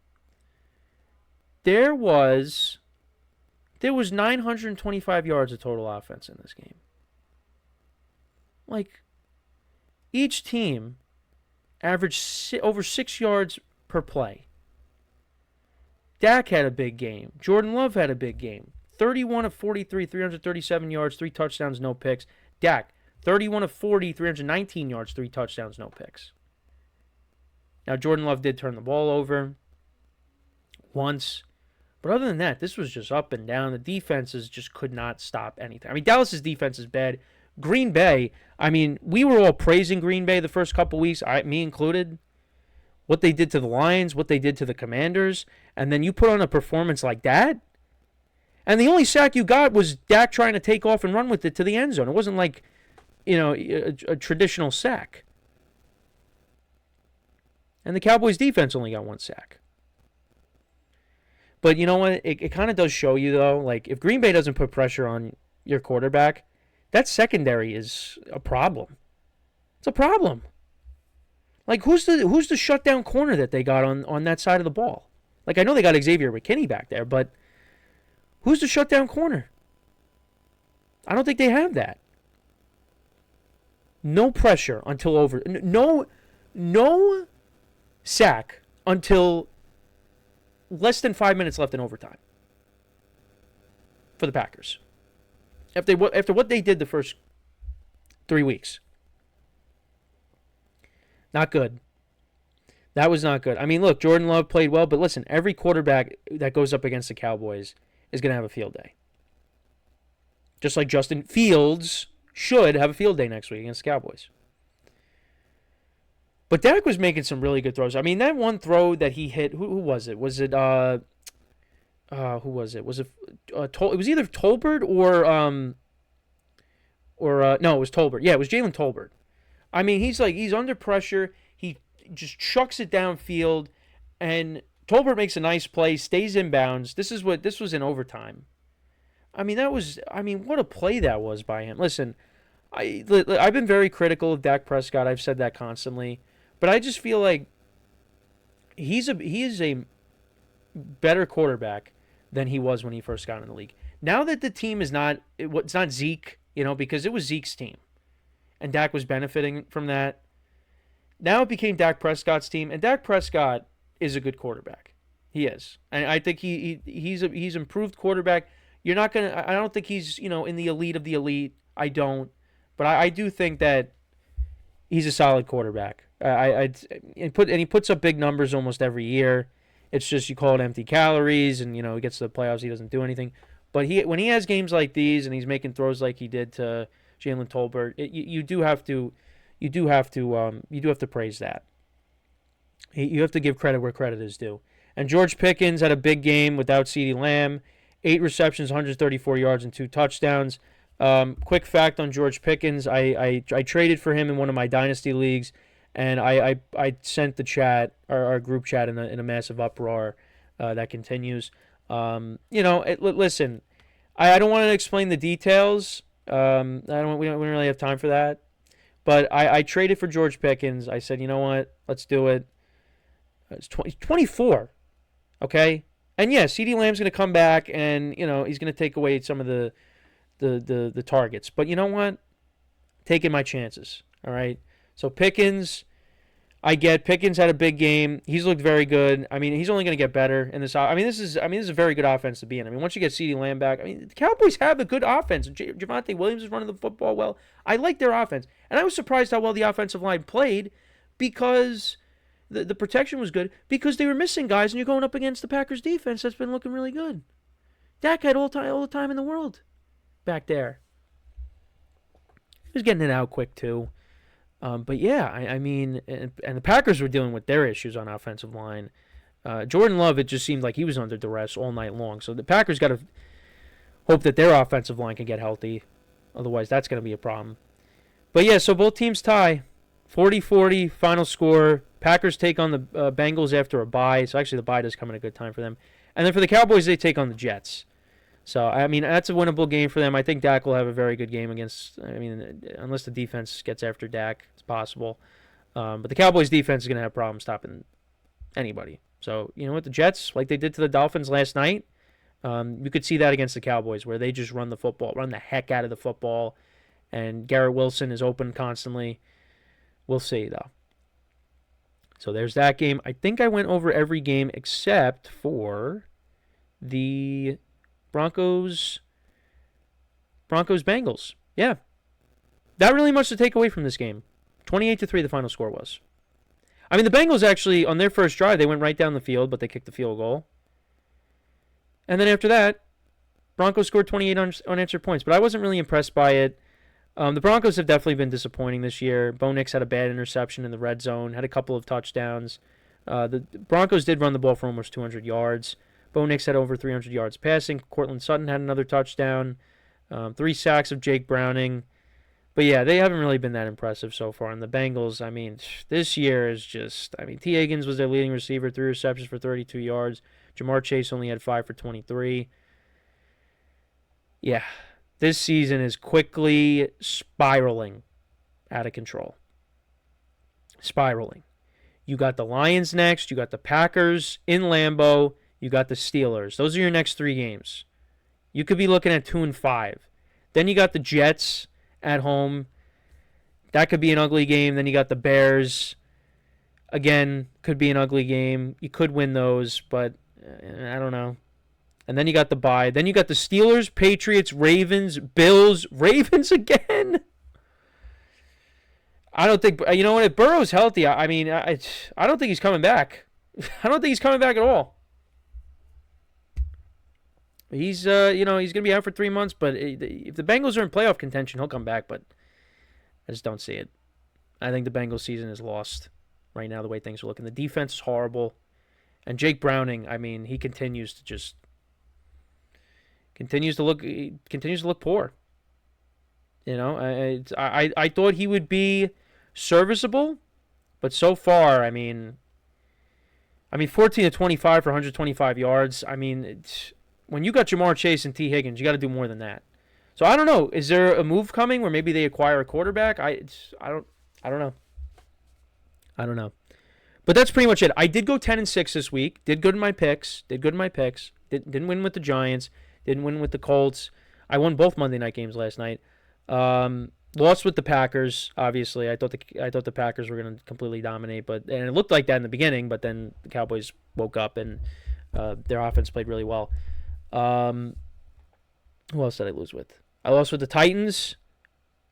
there was 925 yards of total offense in this game. Like, each team averaged over 6 yards per play. Dak had a big game. Jordan Love had a big game. 31 of 43, 337 yards, 3 touchdowns, no picks. Dak, 31 of 40, 319 yards, 3 touchdowns, no picks. Now, Jordan Love did turn the ball over once. But other than that, this was just up and down. The defenses just could not stop anything. I mean, Dallas's defense is bad. Green Bay, I mean, we were all praising Green Bay the first couple weeks, me included. What they did to the Lions, what they did to the Commanders, and then you put on a performance like that, and the only sack you got was Dak trying to take off and run with it to the end zone. It wasn't like, a traditional sack. And the Cowboys defense only got 1 sack. But you know what? It kind of does show you, though, like, if Green Bay doesn't put pressure on your quarterback, that secondary is a problem. It's a problem. Like, who's the shutdown corner that they got on that side of the ball? Like, I know they got Xavier McKinney back there, but who's the shutdown corner? I don't think they have that. No pressure until over. No sack until less than 5 minutes left in overtime for the Packers. After what they did the first 3 weeks, not good. That was not good. I mean, look, Jordan Love played well, but listen, every quarterback that goes up against the Cowboys is going to have a field day. Just like Justin Fields should have a field day next week against the Cowboys. But Dak was making some really good throws. I mean, that one throw that he hit, who was it? Was it, who was it? Was it, it was either Tolbert or no, it was Tolbert. Yeah, it was Jalen Tolbert. I mean, he's under pressure. He just chucks it downfield, and Tolbert makes a nice play, stays in bounds. This was in overtime. I mean, what a play that was by him. Listen, I've been very critical of Dak Prescott. I've said that constantly, but I just feel like he is a better quarterback than he was when he first got in the league. Now that the team it's not Zeke, because it was Zeke's team, and Dak was benefiting from that. Now it became Dak Prescott's team, and Dak Prescott is a good quarterback. He is, and I think he's improved quarterback. I don't think he's in the elite of the elite. I don't, but I do think that he's a solid quarterback. He puts up big numbers almost every year. It's just you call it empty calories, and he gets to the playoffs, he doesn't do anything. But when he has games like these and he's making throws like he did to Jalen Tolbert, you do have to praise that. You have to give credit where credit is due. And George Pickens had a big game without CeeDee Lamb, 8 receptions, 134 yards, and 2 touchdowns. Quick fact on George Pickens: I traded for him in one of my dynasty leagues, and I sent the chat, our group chat, in a massive uproar that continues. Listen, I don't want to explain the details. We don't really have time for that. But I traded for George Pickens. I said, you know what? Let's do it. He's 24. Okay? And yeah, CeeDee Lamb's going to come back and, he's going to take away some of the targets. But you know what? Taking my chances. All right? So Pickens, Pickens had a big game. He's looked very good. I mean, he's only going to get better in this. This is a very good offense to be in. I mean, once you get CeeDee Lamb back, the Cowboys have a good offense. Javonte Williams is running the football well. I like their offense. And I was surprised how well the offensive line played because the protection was good because they were missing guys, and you're going up against the Packers defense that's been looking really good. Dak had all the time in the world back there. He was getting it out quick, too. But yeah, I mean, and the Packers were dealing with their issues on offensive line. Jordan Love, it just seemed like he was under duress all night long. So the Packers got to hope that their offensive line can get healthy. Otherwise, that's going to be a problem. But yeah, so both teams tie. 40-40 final score. Packers take on the Bengals after a bye. So actually the bye does come at a good time for them. And then for the Cowboys, they take on the Jets. So, I mean, that's a winnable game for them. I think Dak will have a very good game unless the defense gets after Dak, it's possible. But the Cowboys' defense is going to have problems stopping anybody. So, you know what, the Jets, like they did to the Dolphins last night, you could see that against the Cowboys where they just run the heck out of the football, and Garrett Wilson is open constantly. We'll see, though. So there's that game. I think I went over every game except for the Broncos Bengals. Yeah. Not really much to take away from this game. 28-3 the final score was. I mean, the Bengals actually, on their first drive, they went right down the field, but they kicked the field goal. And then after that, Broncos scored 28 unanswered points, but I wasn't really impressed by it. The Broncos have definitely been disappointing this year. Bo Nix had a bad interception in the red zone, had a couple of touchdowns. The Broncos did run the ball for almost 200 yards. Bo Nix had over 300 yards passing. Cortland Sutton had another touchdown. 3 sacks of Jake Browning. But yeah, they haven't really been that impressive so far. And the Bengals, this year is just, T. Higgins was their leading receiver, 3 receptions for 32 yards. Jamar Chase only had 5 for 23. Yeah, this season is quickly spiraling out of control. Spiraling. You got the Lions next. You got the Packers in Lambeau. You got the Steelers. Those are your next 3 games. You could be looking at 2-5. Then you got the Jets at home. That could be an ugly game. Then you got the Bears. Again, could be an ugly game. You could win those, but I don't know. And then you got the bye. Then you got the Steelers, Patriots, Ravens, Bills, Ravens again. I don't think, you know what, if Burrow's healthy, I don't think he's coming back. I don't think he's coming back at all. He's going to be out for 3 months, but if the Bengals are in playoff contention, he'll come back, but I just don't see it. I think the Bengals season is lost right now, the way things are looking. The defense is horrible. And Jake Browning, he continues to look poor. You know, I thought he would be serviceable, but so far, 14 to 25 for 125 yards. When you got Jamar Chase and T. Higgins, you got to do more than that. So I don't know. Is there a move coming where maybe they acquire a quarterback? I don't know. I don't know. But that's pretty much it. I did go 10-6 this week. Did good in my picks. Didn't win with the Giants. Didn't win with the Colts. I won both Monday night games last night. Lost with the Packers. Obviously, I thought the Packers were going to completely dominate, and it looked like that in the beginning. But then the Cowboys woke up and their offense played really well. Who else did I lose with? I lost with the Titans.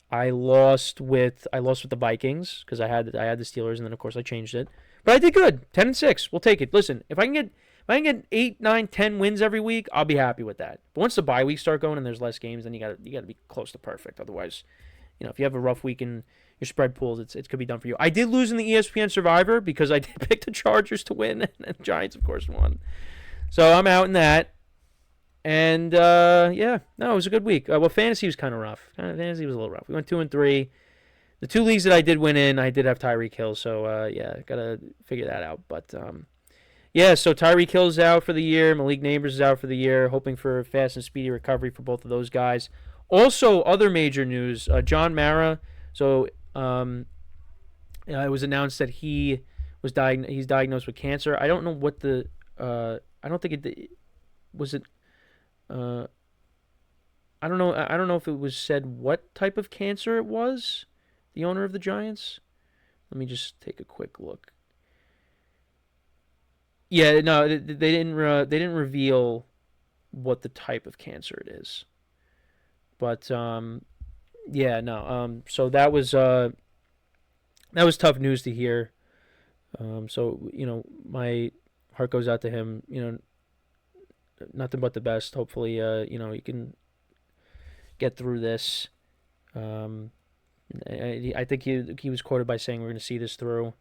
I lost with the Vikings because I had the Steelers, and then of course I changed it. But I did good. 10-6. We'll take it. Listen, if I can get 8, 9, 10 wins every week, I'll be happy with that. But once the bye weeks start going and there's less games, then you got to be close to perfect. Otherwise, if you have a rough week in your spread pools, it could be done for you. I did lose in the ESPN Survivor because I did pick the Chargers to win, and the Giants, of course, won. So I'm out in that. And, it was a good week. Fantasy was kind of rough. Fantasy was a little rough. We went 2-3. The 2 leagues that I did win in, I did have Tyreek Hill. So, got to figure that out. But, so Tyreek Hill's out for the year. Malik Neighbors is out for the year. Hoping for a fast and speedy recovery for both of those guys. Also, other major news, John Mara. So, it was announced that he's diagnosed with cancer. I don't know what I don't think it was it. I don't know if it was said what type of cancer it was. The owner of the Giants. Let me just take a quick look. Yeah, no, they didn't reveal what the type of cancer it is. But so that was tough news to hear. So my heart goes out to him. Nothing but the best. Hopefully, he can get through this. I think he was quoted by saying we're going to see this through.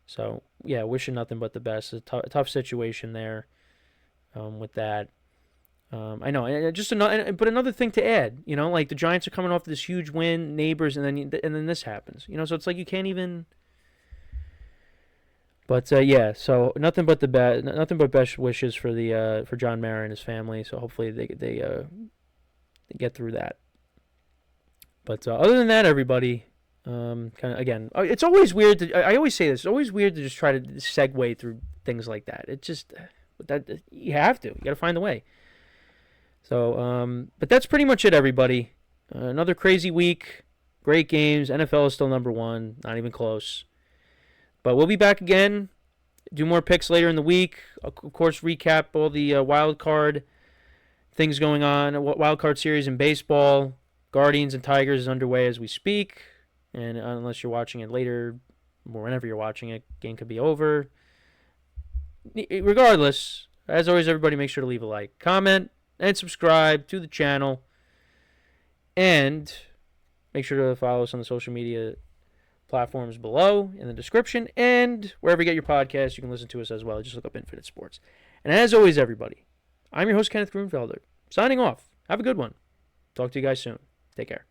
So, yeah, wishing nothing but the best. A tough situation there with that. I know. But another thing to add, like the Giants are coming off this huge win, Neighbors, and then this happens. So it's like you can't even. But so nothing but best wishes for John Mara and his family. So hopefully they get through that. But other than that, everybody, kind of again, it's always weird. I always say this. It's always weird to just try to segue through things like that. It just that you have to. You got to find a way. So, but that's pretty much it, everybody. Another crazy week. Great games. NFL is still number 1. Not even close. But we'll be back again. Do more picks later in the week. Of course, recap all the wild card things going on. Wild card series in baseball. Guardians and Tigers is underway as we speak. And unless you're watching it later, or whenever you're watching it, game could be over. Regardless, as always, everybody make sure to leave a like, comment, and subscribe to the channel. And make sure to follow us on the social media platforms below in the description. And wherever you get your podcasts, you can listen to us as well. Just look up Infinite Sports. And as always, everybody, I'm your host, Kenneth Grunfelder, signing off. Have a good one. Talk to you guys soon. Take care.